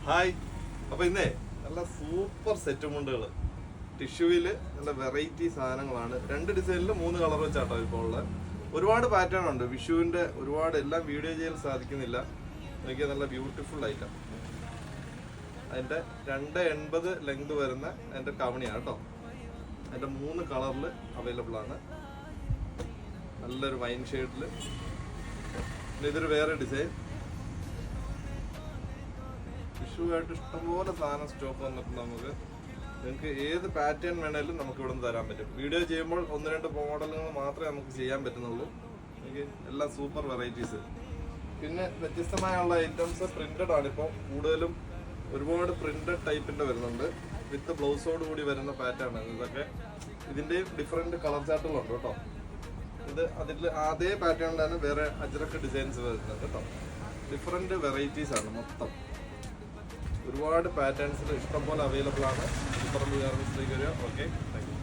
Hi. അപ്പോൾ ഇന്നേ നല്ല സൂപ്പർ സെറ്റ് മുണ്ടുകൾ ടിഷ്യൂവിൽ നല്ല വെറൈറ്റി സാധനങ്ങളാണ്. 2 ഡിസൈനിൽ 3 കളർ വെച്ചാട്ടോ ഇപ്പോൾ ഉള്ളത്. ഒരുപാട് പാറ്റേൺ ഉണ്ട്. വിഷുവിൻ്റെ ഒരുപാട് എല്ലാം വീഡിയോ ചെയ്യാൻ സാധിക്കുന്നില്ല. എനിക്ക് നല്ല ബ്യൂട്ടിഫുൾ ഐറ്റം. അതിൻ്റെ 280 ലെങ്ത് വരുന്ന അതിൻ്റെ കവണിയാണ് കേട്ടോ. അതിൻ്റെ 3 കളറിൽ അവൈലബിൾ ആണ്. നല്ലൊരു വൈൻ ഷെയ്ഡിൽ. ഇതൊരു വേറെ ഡിസൈൻ. വിഷുവായിട്ട് ഇഷ്ടംപോലെ സാധനം സ്റ്റോക്ക് വന്നിട്ടുണ്ട്. നിങ്ങൾക്ക് ഏത് പാറ്റേൺ വേണേലും നമുക്ക് ഇവിടെ നിന്ന് തരാൻ പറ്റും. വീഡിയോ ചെയ്യുമ്പോൾ 1-2 മോഡലുകൾ മാത്രമേ നമുക്ക് ചെയ്യാൻ പറ്റുന്നുള്ളൂ. എനിക്ക് എല്ലാം സൂപ്പർ വെറൈറ്റീസ്. പിന്നെ വ്യത്യസ്തമായുള്ള ഐറ്റംസ് പ്രിന്റഡ് ആണ്. ഇപ്പോൾ കൂടുതലും ഒരുപാട് പ്രിന്റഡ് ടൈപ്പിൻ്റെ വരുന്നുണ്ട്. വിത്ത് ബ്ലൗസോട് കൂടി വരുന്ന പാറ്റേൺ ആണ് ഇതൊക്കെ. ഇതിൻ്റെയും ഡിഫറെൻറ്റ് കളർ ചാർട്ടുകളുണ്ട് കേട്ടോ. ഇത് അതിൽ അതേ പാറ്റേണിൽ തന്നെ വേറെ അജ്രക്ക് ഡിസൈൻസ് വരുന്നുണ്ട് കേട്ടോ. ഡിഫറെൻറ്റ് വെറൈറ്റീസ് ആണ് മൊത്തം. ഒരുപാട് പാറ്റേൺസിൽ ഇഷ്ടംപോലെ അവൈലബിൾ ആണ്. സൂപ്പർ ഗാർമെന്റ്സിലേക്ക് വരിക. Okay, thank you.